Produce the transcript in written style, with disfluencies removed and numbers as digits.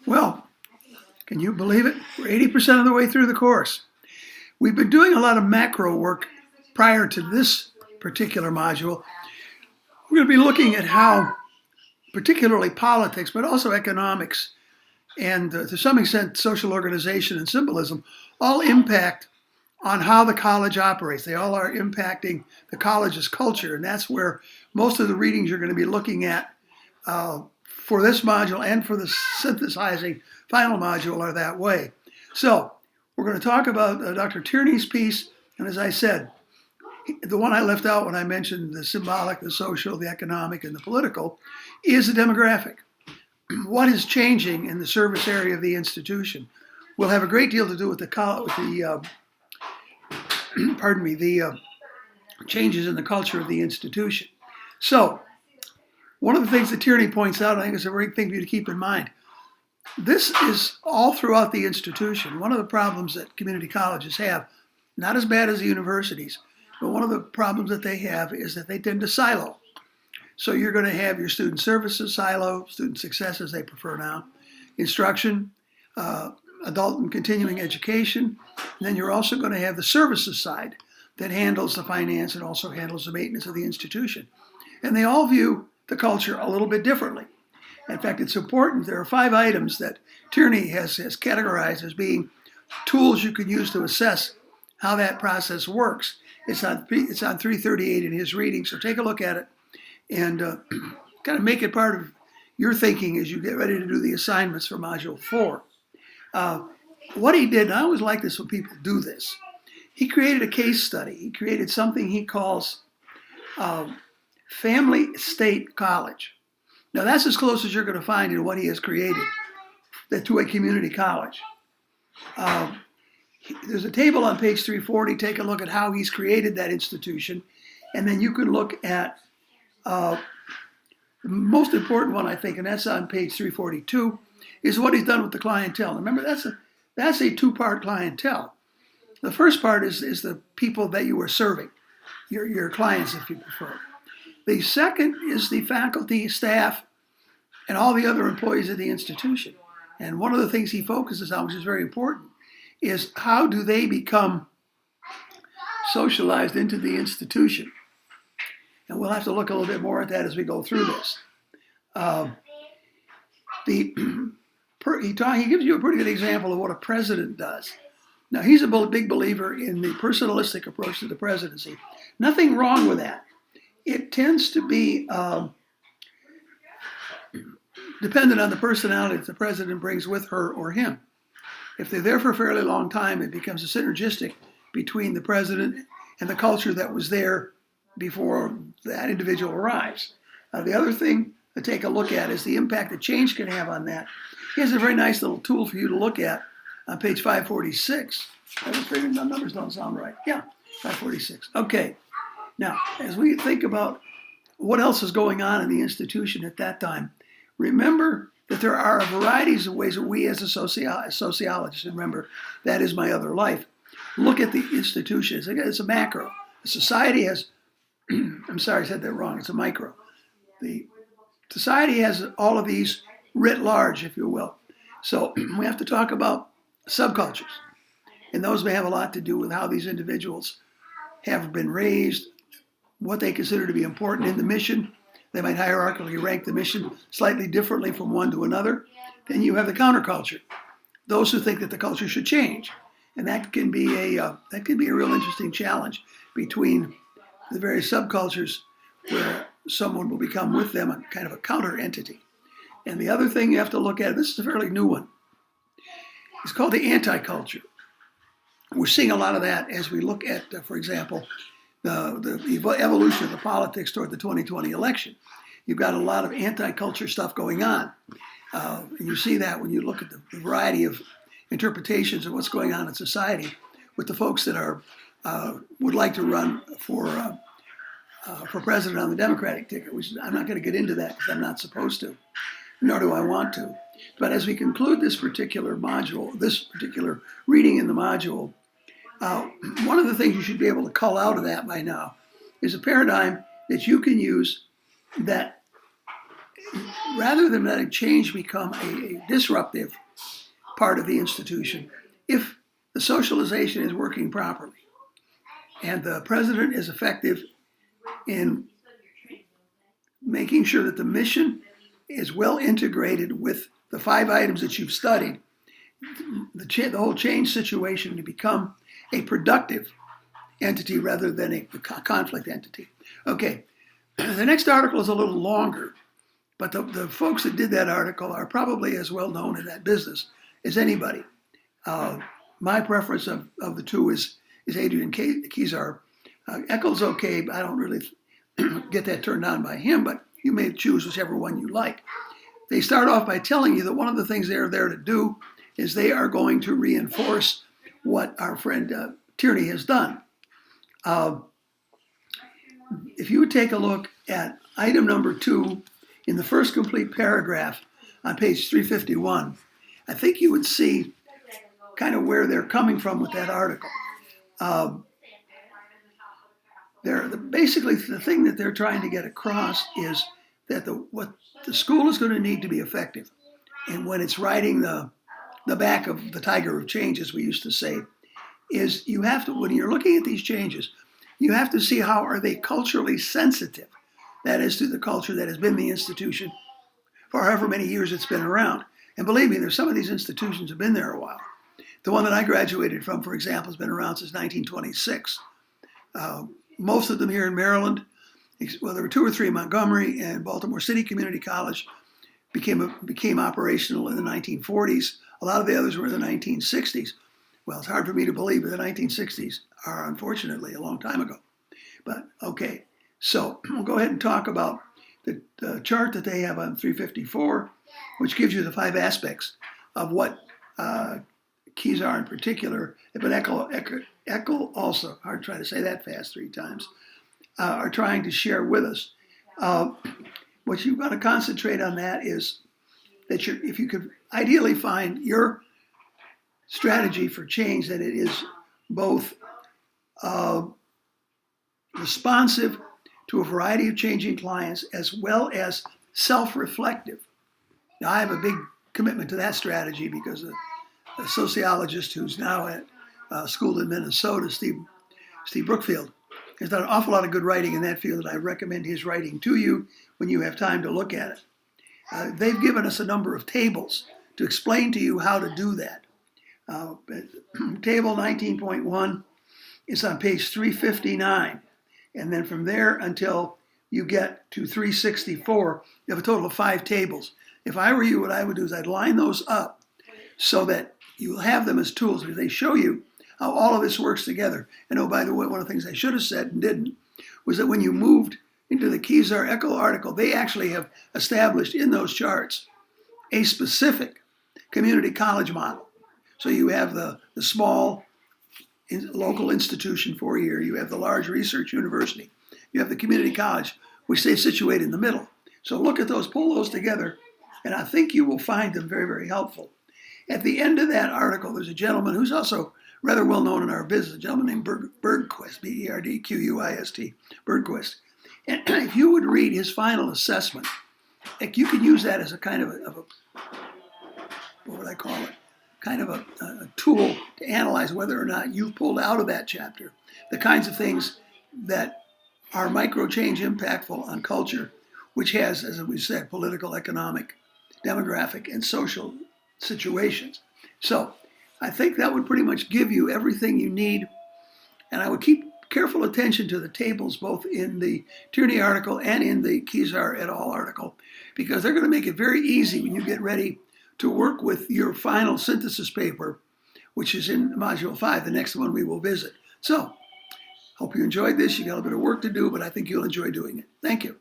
Well, can you believe it? We're 80% of the way through the course. We've been doing a lot of macro work prior to this particular module. We're going to be looking at how, particularly politics, but also economics, and to some extent social organization and symbolism, all impact on how the college operates. They all are impacting the college's culture, and that's where most of the readings you're going to be looking at for this module and for the synthesizing final module are that way. So we're going to talk about Dr. Tierney's piece, and as I said, the one I left out when I mentioned the symbolic, the social, the economic, and the political is the demographic. What is changing in the service area of the institution will have a great deal to do with the changes in the culture of the institution. So, one of the things that Tierney points out, I think is a great thing for you to keep in mind. This is all throughout the institution. One of the problems that community colleges have, not as bad as the universities, but one of the problems that they have is that they tend to silo. So you're going to have your student services silo, student success as they prefer now, instruction, adult and continuing education. And then you're also going to have the services side that handles the finance and also handles the maintenance of the institution. And they all view the culture a little bit differently. In fact, it's important. There are 5 items that Tierney has categorized as being tools you can use to assess how that process works. It's on 338 in his reading, so take a look at it and kind of make it part of your thinking as you get ready to do the assignments for Module 4. What he did, and I always like this when people do this, he created a case study. He created something he calls Family State College. Now that's as close as you're going to find in what he has created to a community college. There's a table on page 340. Take a look at how he's created that institution. And then you can look at the most important one, I think, and that's on page 342, is what he's done with the clientele. Remember, that's a 2-part clientele. The first part is the people that you are serving, your clients, if you prefer. The second is the faculty, staff, and all the other employees of the institution. And one of the things he focuses on, which is very important, is how do they become socialized into the institution? And we'll have to look a little bit more at that as we go through this. He gives you a pretty good example of what a president does. Now, he's a big believer in the personalistic approach to the presidency. Nothing wrong with that. It tends to be dependent on the personality that the president brings with her or him. If they're there for a fairly long time, it becomes a synergistic between the president and the culture that was there before that individual arrives. The other thing to take a look at is the impact that change can have on that. Here's a very nice little tool for you to look at on page 546. I was figuring the numbers don't sound right. Yeah, 546. Okay. Now, as we think about what else is going on in the institution at that time, remember that there are varieties of ways that we as a sociologists, and remember, that is my other life, look at the institution. It's a macro. The society has, I'm sorry, I said that wrong. It's a micro. The society has all of these writ large, if you will. So we have to talk about subcultures. And those may have a lot to do with how these individuals have been raised, what they consider to be important in the mission. They might hierarchically rank the mission slightly differently from one to another. Then you have the counterculture, those who think that the culture should change. And that can be a real interesting challenge between the various subcultures where someone will become with them a kind of a counter entity. And the other thing you have to look at, this is a fairly new one, it's called the anti-culture. We're seeing a lot of that as we look at, for example, the evolution of the politics toward the 2020 election. You've got a lot of anti-culture stuff going on. And you see that when you look at the variety of interpretations of what's going on in society with the folks that are would like to run for president on the Democratic ticket, which I'm not going to get into that because I'm not supposed to, nor do I want to. But as we conclude this particular module, this particular reading in the module, one of the things you should be able to cull out of that by now is a paradigm that you can use that rather than letting change become a disruptive part of the institution, if the socialization is working properly and the president is effective in making sure that the mission is well integrated with the 5 items that you've studied, the whole change situation to become a productive entity rather than a conflict entity. Okay, the next article is a little longer, but the folks that did that article are probably as well known in that business as anybody. My preference of the two is Adrian Kezar. Eckel's okay, I don't really get that turned on by him, but you may choose whichever one you like. They start off by telling you that one of the things they're there to do is they are going to reinforce what our friend Tierney has done. If you would take a look at item number 2 in the first complete paragraph on page 351, I think you would see kind of where they're coming from with that article. Basically, the thing that they're trying to get across is that what the school is going to need to be effective, and when it's riding the back of the tiger of change, as we used to say, is you have to, when you're looking at these changes, you have to see how are they culturally sensitive, that is, to the culture that has been the institution for however many years it's been around. And believe me, there's some of these institutions have been there a while. The one that I graduated from, for example, has been around since 1926. Most of them here in Maryland, well, there were 2 or 3 in Montgomery, and Baltimore City Community College became operational in the 1940s. A lot of the others were in the 1960s. Well, it's hard for me to believe, but the 1960s are unfortunately a long time ago. But okay, so we'll go ahead and talk about the chart that they have on 354, which gives you the 5 aspects of what Kezar in particular, but Eckel also, hard to try to say that fast 3 times, are trying to share with us. What you've got to concentrate on that is that if you could ideally find your strategy for change, that it is both responsive to a variety of changing clients as well as self-reflective. Now, I have a big commitment to that strategy because a sociologist who's now at school in Minnesota, Steve Brookfield, has done an awful lot of good writing in that field, and I recommend his writing to you when you have time to look at it. They've given us a number of tables to explain to you how to do that. Table 19.1 is on page 359, and then from there until you get to 364, you have a total of 5 tables. If I were you, what I would do is I'd line those up so that you'll have them as tools, because they show you how all of this works together. And oh, by the way, one of the things I should have said and didn't was that when you moved into the Kezar-Eckel article, they actually have established in those charts a specific community college model. So you have the small local institution 4-year, you have the large research university, you have the community college, which they situate in the middle. So look at those, pull those together, and I think you will find them very, very helpful. At the end of that article, there's a gentleman who's also rather well known in our business, a gentleman named Bergquist, Berdquist, Bergquist. And if you would read his final assessment, you could use that as a kind of a what would I call it? Kind of a tool to analyze whether or not you've pulled out of that chapter the kinds of things that are micro-change impactful on culture, which has, as we said, political, economic, demographic, and social situations. So I think that would pretty much give you everything you need. And I would keep careful attention to the tables, both in the Tierney article and in the Kezar et al. Article, because they're going to make it very easy when you get ready to work with your final synthesis paper, which is in Module 5, the next one we will visit. So, hope you enjoyed this. You got a bit of work to do, but I think you'll enjoy doing it. Thank you.